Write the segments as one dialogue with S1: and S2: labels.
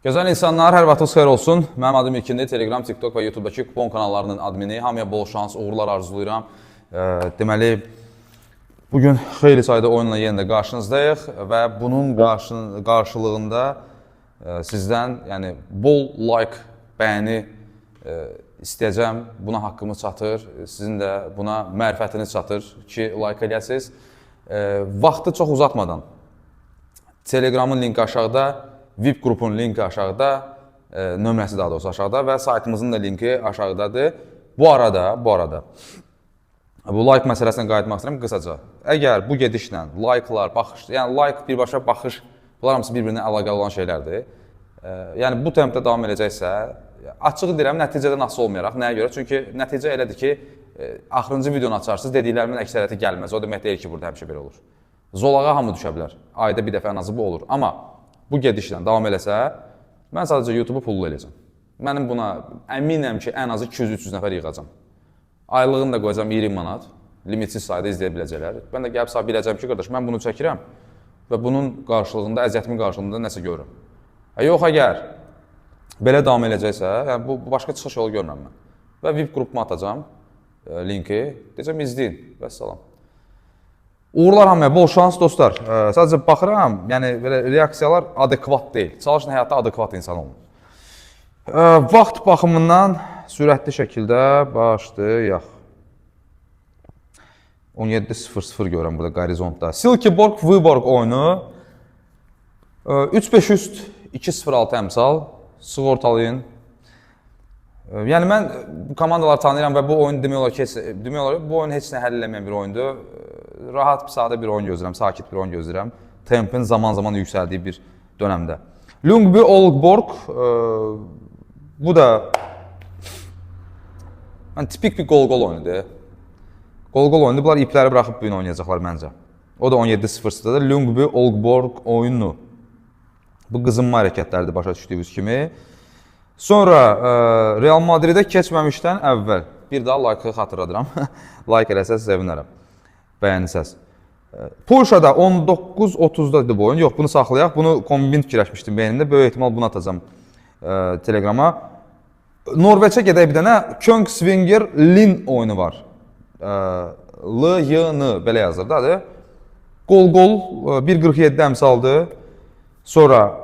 S1: Gözəl insanlar, hər vaxtınız xeyir olsun. Mənim adım İlkindir. Telegram, TikTok və YouTube'dakı kupon kanallarının admini. Hamıya bol şans, uğurlar arzulayıram. Deməli, bugün xeyli sayda oyunla yenə də qarşınızdayıq və bunun qarşılığında sizdən bol like, bəyəni istəyəcəm. Buna haqqımız çatır. Sizin də buna mərifətiniz çatır ki, like eləyəsiniz. Vaxtı çox uzatmadan Telegramın linki aşağıda, VIP qrupun linki aşağıda, nömrəsi daha doğrusu aşağıda və saytımızın da linki aşağıdadır. Bu arada bu like məsələsinə qayıtmaq istəyirəm qısaca. Əgər bu gedişlə like'lar, baxış, yəni like birbaşa baxış, bunlar hamısı bir-birinə əlaqəli olan şeylərdir. Yəni bu tempdə davam edəcəksə, açıq deyirəm, nəticədən asılı olmayaraq. Nəyə görə? Çünki nəticə elədir ki, axırıncı videonu açarsınız, dediklərimin əksəriyyəti gəlməz. O demək deyil ki, burada həmişə belə olur. Zolağa hamı düşə bilər. Ayda bir dəfə ən azı bu olur. Amma bu gedişlə davam eləsə, mən sadəcə YouTube'u pullu eləyəcəm. Mənim buna əminəm ki, ən azı 200-300 nəfər yığacam. Aylığını da qoyacam 20 manat, limitsiz sayda izləyə biləcəklər. Mən də gəlib biləcəm ki, qardaş, mən bunu çəkirəm və bunun qarşılığında, əziyyətimin qarşılığında nəsə görürüm. Yox, əgər belə davam eləyəcəksə, yəni bu başqa çıxış yolu görmürəm mən. Və VIP qrupuma atacam linki, deyəcəm izləyin və salam. Uğurlar hamıya, bol şans dostlar. Sadəcə baxıram, yəni belə reaksiyalar adekvat deyil. Çalışın həyatda adekvat insan olun. Vaxt baxımından sürətli şəkildə başlayaq. 17:00 görürəm burada Qorizontda. Silkeborg Vyborg oyunu 3-5 üst 2-0-6 əmsal sığortalayın. Yəni mən bu komandaları tanıyıram və bu oyun demək olar ki, bu oyun heç nə həll eləməyən bir oyundur. Rahat, sadə bir oyun gözləyirəm, sakit bir oyun gözləyirəm. Tempin zaman-zaman yüksəldiyi bir dönəmdə. Lyngby Aalborg, bu da tipik bir qol-qol oyunudur. Qol-qol oyunudur, bunlar ipləri bıraxıb bu gün oynayacaqlar məncə. O da 17:00-dadır. Lyngby Aalborg oyunu. Bu qızınma hərəkətləridir başa düşdüyünüz kimi. Sonra Real Madridə keçməmişdən əvvəl bir daha like-ı xatırladıram. Like eləsəz sevinərəm. Bəyənisəz. Polşada 19:30-dadır bu oyun. Yox, bunu saxlayaq. Bunu kombin fikirləşmişdim beynimdə. Böyük ehtimal bunu atacam Telegrama. Norveçə gedək bir dənə. Kongsvinger Lyn oyunu var. L-Y-N belə yazır da. Qol-qol 1.47 əmsaldır. Sonra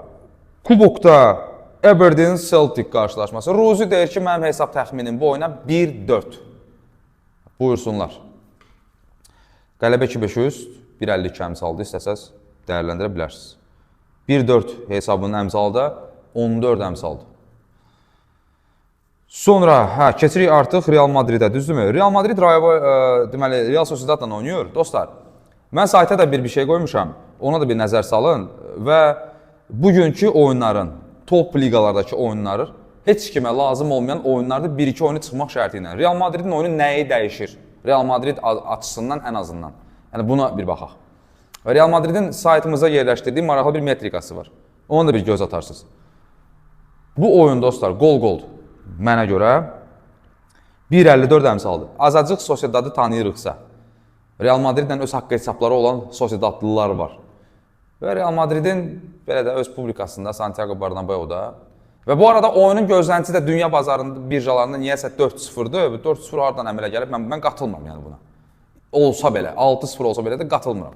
S1: Kubokda Aberdeen Celtic qarşılaşması. Ruzi deyir ki, mənim hesab təxminim bu oyuna 1-4. Buyursunlar. Qələbə 2-5 üst, 1.52 əmsaldır, istəsəz dəyərləndirə bilərsiniz. 1-4 hesabının əmsalı da 14 əmsaldır. Sonra, keçirik artıq Real Madridə, düzdürmü? Real Madrid deməli, Real Sociedadla oynayır. Dostlar, mən sayta da bir şey qoymuşam, ona da bir nəzər salın və bugünkü oyunların, top liqalardakı oyunları heç kimə lazım olmayan oyunlarda 1-2 oyunu çıxmaq şərti ilə. Real Madridin oyunu nəyi dəyişir? Real Madrid açısından ən azından. Yəni buna bir baxaq. Real Madridin saytımıza yerləşdirdiyi maraqlı bir metrikası var. Ona da bir göz atarsınız. Bu oyun dostlar qol-qoldur. Mənə görə 1.54 əmsaldır. Azacıq Sociedadı tanıyırıqsa, Real Madridlə öz haqqı hesabları olan Sociedadlılar var. Və Real Madridin belə də öz publikasında Santiago Bernabeu'da. Və bu arada oyunun gözləntisi də dünya bazarında, birjalarında niyəsə 4-0'dır. 4-0 haradan əmələ gəlib, mən qatılmam yəni buna. Olsa belə, 6-0 olsa belə də qatılmıram.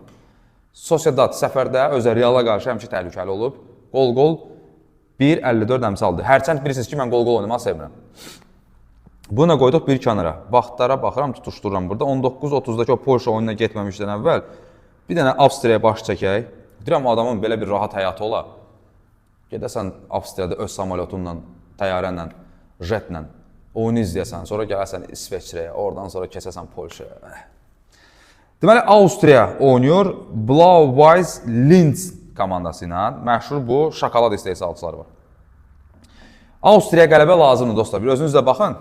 S1: Sociedad səfərdə özə Real'a qarşı həmişə təhlükəli olub. Qol-qol 1.54 əmsaldır. Hərçənd bilirsiniz ki, mən qol-qol oynamaq sevmirəm. Buna qoyduq bir kənara. Vaxtlara baxıram, tutuşdururam burada. 19:30-dakı o Polşa oyununa getməmişdən əvvəl bir dənə Avstriyaya baş çəkək. Deyirəm, adamın belə bir rahat həyatı ola. Gedəsən Avstriyada öz samolyotunla, təyyarənlə, jetlə oyunu izləyəsən, sonra gələsən İsveçrəyə, oradan sonra keçəsən Polşaya. Deməli, Avstriya oynayır Blau-Weiß Linz komandası ilə. Məşhur bu şokolad istehsalçıları var. Avstriya qələbə lazımdır dostlar. Bir özünüz də baxın.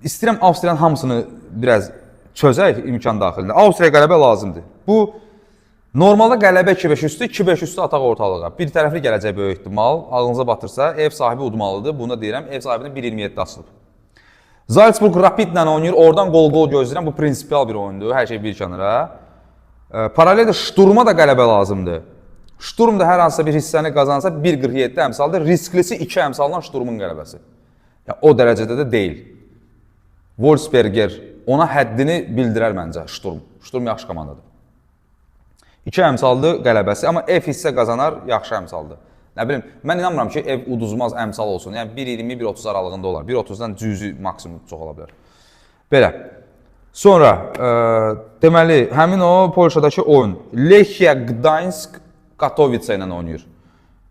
S1: İstəyirəm Avstriyanın hamısını biraz çözək imkan daxilində. Avstriya qələbə lazımdır. Bu normalda qələbə 2-5 üstü, 2-5 üstü ataq ortalığa. Bir tərəfli gələcək böyük ehtimal. Ağlınıza batırsa, ev sahibi udmalıdır. Bunu da deyirəm, ev sahibinin 1.27 açılıb. Salzburg Rapidlə oynayır, oradan qol-qol gözləyirəm. Bu prinsipial bir oyundur, hər şey bir kənara. Paraleldə Şturma da qələbə lazımdır. Şturm da hər hansısa bir hissəni qazansa 1.47 əmsaldır. Risklisi 2 əmsaldan Şturmun qələbəsi. Ya, o dərəcədə də deyil. Wolfsberger ona həddini bildirər məncə Şturm. Şturm yaxşı komandadır. 2 əmsaldır qələbəsi, amma F hissə qazanar, yaxşı əmsaldır. Nə bilim, mən inanmıram ki, ev uduzmaz əmsal olsun. Yəni 1.20-1.30 aralığında olar. 1.30-dan cüzi maksimum çox ola bilər. Belə. Sonra, deməli, həmin o Polşadakı oyun Lechia Gdańsk Katowice ilə oynayır.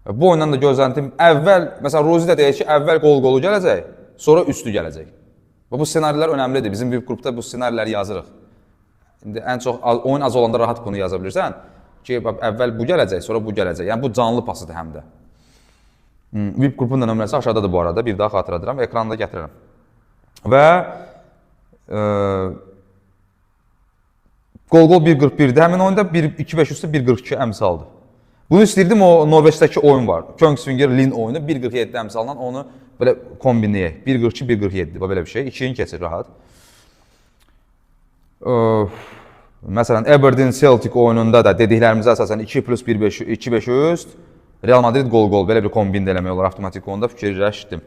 S1: Bu oyundan da gözləntim əvvəl, məsələn, Rozi də deyir ki, əvvəl qol-qolu gələcək, sonra üstü gələcək. Bu ssenarilər önəmlidir. Bizim bir qrupda bu ssenariləri yazırıq. İndi ən çox oyun az olanda rahat bunu yaza bilirsən ki, əvvəl bu gələcək, sonra bu gələcək. Yəni bu canlı pasıdır həm də. VIP qrupun da nömrəsi aşağıdadır bu arada. Bir daha xatırladıram, ekranda gətirirəm. Və qol-qol 1.41-dir. Həmin oyunda 2.5 üstü 1.42 əmsaldır. Bunu istəyirdim, o Norveçdəki oyun var. Kongsvinger Linn oyunu 1.47 əmsaldan onu belə kombinləyək. 1.42-1.47 belə bir şey. 2-yin keçir rahat. Məsələn, Aberdeen Celtic oyununda da dediklərimizə əsasən 2+1.5 üst, Real Madrid qol-qol belə bir kombin eləmək olar avtomatik oyunda fikirləşdim.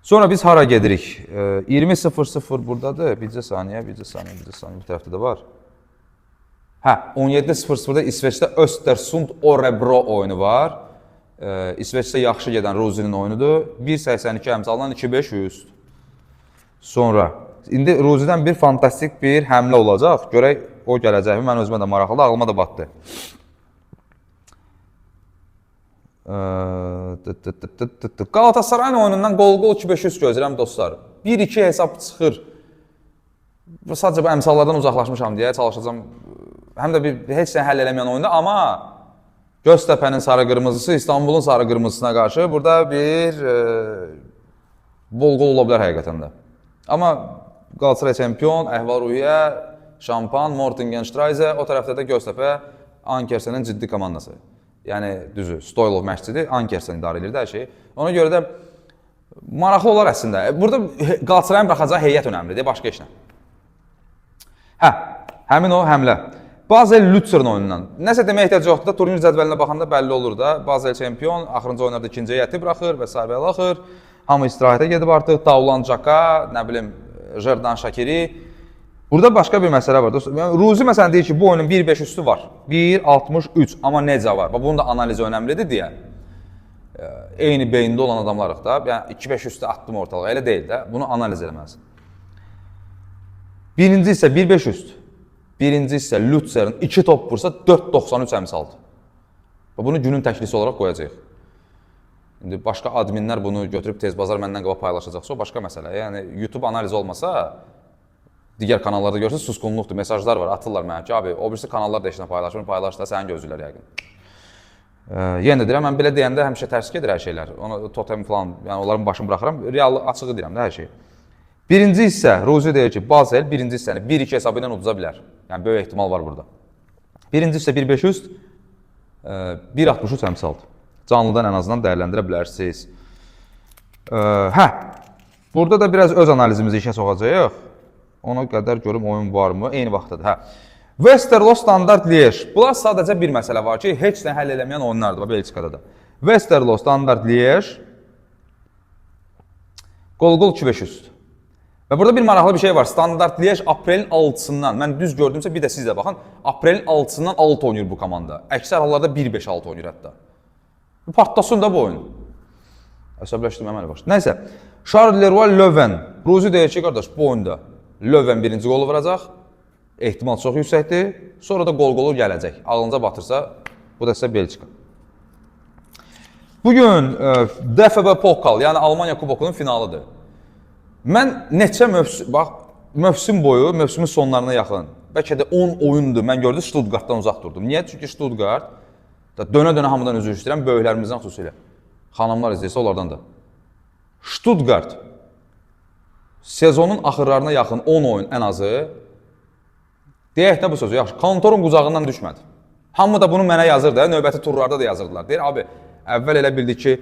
S1: Sonra biz hara gedirik? 20.00 buradadır. Bircə saniyə bir tərəfdə də var. Hə, 17.00-da İsveçdə Östersund Örebro oyunu var. İsveçdə yaxşı gedən Rozinin oyunudur. 1.82 əmsaldan 2.5 üst. Sonra İndi Rozidən bir fantastik bir həmlə olacaq. Görək o gələcəkmi? Mən özümə də maraqlıdır, ağlıma da batdı. Galatasarayın oyunundan qol-qol 2-5 gözləyirəm dostlar. 1-2 hesab çıxır. Sadəcə bu əmsallardan uzaqlaşmışam deyə çalışacağım. Həm də heç nə həll eləməyən oyunda, amma Göztepe'nin sarı-qırmızısı İstanbulun sarı-qırmızısına qarşı burada bir bol qol ola bilər həqiqətən də. Amma Galatasaray çempion, Əhval-Ruhiyyə, Şampan, Mortingen-Strayze, o tərəfdə də Göztepe Ankersenin ciddi komandası. Yəni, düzü, Stoylov məşqçidir, Ankersen idarə edir hər şeyi. Ona görə də maraqlı olar əslində. Burada Galatasarayın buraxacağı heyət önəmlidir, başqa işlə. Hə, həmin o həmlə. Basel Lützerin oyunundan. Nəsə demək ehtiyac yoxdur da, turnir cədvəlinə baxanda bəlli olur da. Basel çempion, axırıncı oyunlarda ikinci heyəti buraxır və s. axır. Hamı istirahətə gedib artıq, Taulan Caka, nə bilim, Jerdan Şakiri. Burada başqa bir məsələ var. Ruzi məsələn deyir ki, bu oyunun 1.5 üstü var. 1.63, amma necə var? Bunun da analizi önəmlidir deyə. Eyni beyində olan adamlarıq da. Yəni 2.5 üstü atdım ortalığa, elə deyil də. Bunu analiz eləməlisin. Birinci isə 1.5 üst. Birinci isə Lützerin 2 top vursa 4.93 əmsaldır. Bunu günün təklisi olaraq qoyacaq. İndi başqa adminlər bunu götürüb tez bazar məndən qabaq paylaşacaqsa, o başqa məsələ. Yəni YouTube analizi olmasa, digər kanallarda görürsünüz, susqunluqdur, mesajlar var, atırlar mənə ki, abi, o birisi kanallar da işinə paylaşır da, səni gözləyirlər yəqin. Yenə də deyirəm, mən belə deyəndə həmişə tərs gedir hər şeylər. Totem falan, yəni onların başını buraxıram, real açığı deyirəm də hər şey. Birinci hissə, Rozi deyir ki, Basel birinci hissəni 1-2 hesabı ilə uduza bilər. Yəni, böyük ehtimal var burada. Birinci hissə 1.5 üst, 1.63 əmsaldır. Canlıdan ən azından dəyərləndirə bilərsiniz. Hə, burada da biraz öz analizimizi işə soxacaq. Ona qədər görüm oyun varmı? Eyni vaxtdadır. Hə. Westerlo Standart Liège. Bunlar sadəcə bir məsələ var ki, heç nə həll eləməyən oyunlardır Belçikada da. Westerlo Standart Liège qol-qol 2.5 üst. Və burada bir maraqlı bir şey var. Standart Liège aprelin 6-sından, mən düz gördümsə bir də siz də baxın, aprelin 6-sından 6 oynayır bu komanda. Əksər hallarda 1-5-6 oynayır hətta. Partlasın da bu oyun. Əsəbləşdirmə əməli başlayır. Nəysə, Charles Leroy Löwen. Ruzi deyir ki, qardaş, bu oyunda Löwen birinci qolu vuracaq. Ehtimal çox yüksəkdir. Sonra da qol-qolu gələcək. Ağlınıza batırsa, bu da sizə Belçika. Bugün DFB Pokal, yəni Almanya Kubokunun finalıdır. Mən neçə mövsüm boyu, mövsümün sonlarına yaxın, bəlkə də 10 oyundur, mən gördüm Stuttgartdan uzaq durdum. Niyə? Çünki Stuttgart dönə-dönə hamıdan üzr istəyirəm, böyüklərimizdən xüsusilə. Xanımlar izləyirsə onlardan da. Stuttgart sezonun axırlarına yaxın 10 oyun ən azı, deyək də bu sözü, yaxşı, kontorun qucağından düşmədi. Hamı da bunu mənə yazır da, növbəti turlarda da yazırdılar. Deyir, abi, əvvəl elə bildik ki,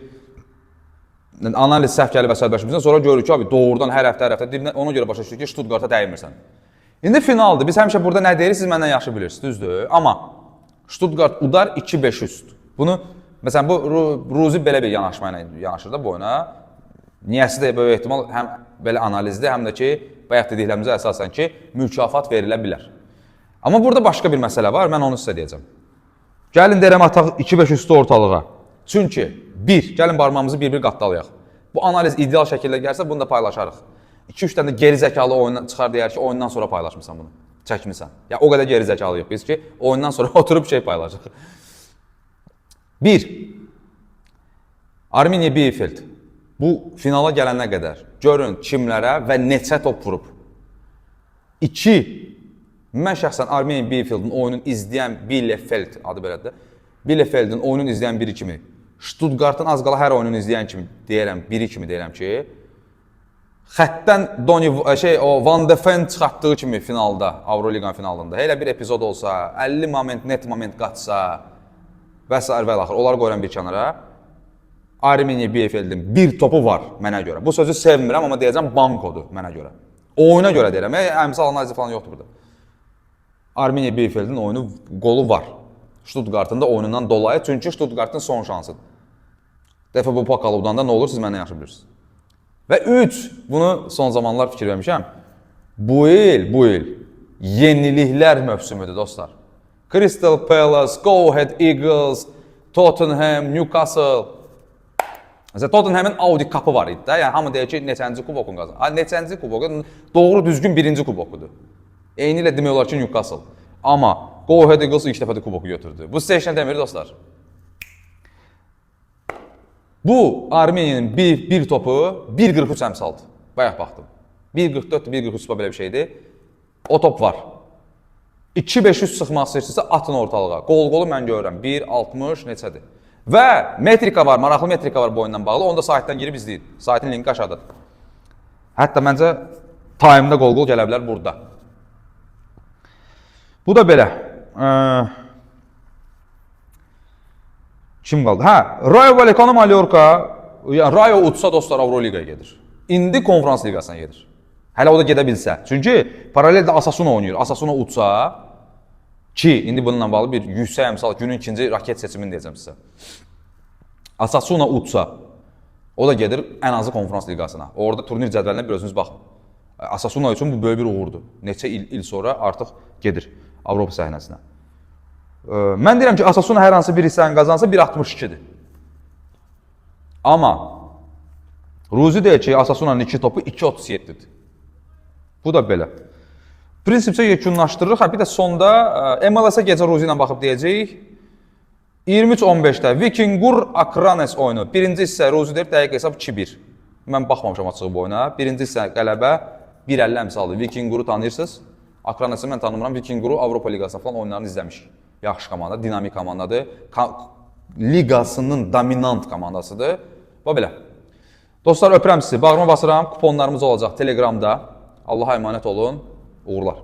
S1: analiz səhv gəlib əsərbəşimizdən, sonra görürük ki, abi, doğrudan hər həftə, ona görə başa düşdük ki, Stuttgarta dəymirsən. İndi finaldır, biz həmişə burada nə deyirik, siz məndən yaxşı bilirsiniz, düzdür. Amma Stuttgart udar 2-5 üst. Bunu məsələn bu Ruzi belə bir yanaşma ilə yanaşır da bu oyuna. Niyəsi də böyük ehtimal həm belə analizdə, həm də ki, bayaq dediklərimizə əsasən ki, mükafat verilə bilər. Amma burada başqa bir məsələ var, mən onu sizə deyəcəm. Gəlin deyirəm ataq 2-5 üstü ortalığa. Çünki gəlin barmağımızı bir-bir qatdalayaq. Bu analiz ideal şəkildə gəlsə bunu da paylaşarıq. 2-3 dənə geri zəkalı oyundan çıxar deyər ki, oyundan sonra paylaşmısan bunu. Çəkmisən. Ya o qədər geri zəkalıyıq biz ki, oyundan sonra oturub şey paylaşırıq. 1. Arminia Bielefeld. Bu finala gələnə qədər görün kimlərə və neçə top vurub. 2. Mən şəxsən Arminia Bielefeldin oyununu izləyən Bielefeld adı belədir. Bielefeldin oyununu izləyən biri kimi, Stuttgartın az qala hər oyununu izləyən kimi deyirəm, biri kimi deyirəm ki, xəttdən Van de Ven çıxartdığı kimi finalda, Avroliqanın finalında elə bir epizod olsa, 50 moment, net moment qaçsa və s. və axır, onları qoyuram bir kənara. Arminia Bielefeldin bir topu var mənə görə. Bu sözü sevmirəm, amma deyəcəm bankodur mənə görə. Oyuna görə deyirəm, əmsal analizi falan yoxdur burada. Arminia Bielefeldin oyunu, qolu var. Stuttgartın da oyunundan dolayı, çünki Stuttgartın son şansıdır. Dəfə bu pokalı udanda nə olur, siz məndən yaxşı bilirsiniz. Və 3, bunu son zamanlar fikir vermişəm. Bu il yeniliklər mövsümüdür dostlar. Crystal Palace, Go Ahead Eagles, Tottenham, Newcastle. Mesela Tottenham'ın Audi kapı var idi də. Yəni hamı deyir ki, neçənci kubokun qazanır. Neçənci kubokun doğru düzgün birinci kubokudur. Eyni ilə demək olar ki, Newcastle. Amma Go Ahead Eagles ilk dəfədə kuboku götürdü. Bu sizə işlə demir dostlar. Bu Armeniyanın bir topu 1.43 əmsaldır. Bayaq baxdım. 1.44, 1.43 belə bir şeydir. O top var. 2-500 sıxmaq istəyirsinizsə atın ortalığa. Qol-qolu mən görürəm. 1.60 neçədir. Və metrika var, maraqlı metrika var bu oyundan bağlı. Onu da saytdan girib izləyin. Saytın linki aşağıdadır. Hətta məncə time'da qol-qol gələ bilər burada. Bu da belə. Kim qaldı? Rayo Vallecano Mallorca, yəni Rayo utsa dostlar Avroliqaya gedir. İndi konferans liqasına gedir. Hələ o da gedə bilsə. Çünki paraleldə Asasuna oynayır. Asasuna utsa ki, indi bununla bağlı bir yüksək əmsal, günün ikinci raket seçimini deyəcəm sizə. Asasuna utsa, o da gedir ən azı konferans liqasına. Orada turnir cədvəlinə bir özünüz baxın. Asasuna üçün bu böyük bir uğurdur. Neçə il sonra artıq gedir Avropa səhnəsinə. Mən deyirəm ki, Asasuna hər hansı bir hissəni qazansa 1.62-dir. Amma Ruzi deyir ki, Asasuna'nın 2 topu 2.37-dir. Bu da belə. Prinsipcə yekunlaşdırırıq. Bir də sonda MLS-ə gecə Ruzi ilə baxıb deyəcəyik. 23-15-də Vikingur Akranes oyunu. Birinci hissə Ruzi deyir, dəqiq hesab 2-1. Mən baxmamışam açığı bu oyuna. Birinci hissə qələbə 1.50 əmsaldır. Vikinguru tanıyırsınız. Akranesi mən tanımıram. Vikinguru Avropa Liqasında falan oyunlarını izləmişik. Yaxşı komanda, dinamik komandadır. Liqasının dominant komandasıdır. Bu belə. Dostlar öpürəm sizi. Bağrıma basıram. Kuponlarımız olacaq Telegramda. Allah'a emanet olun. Uğurlar.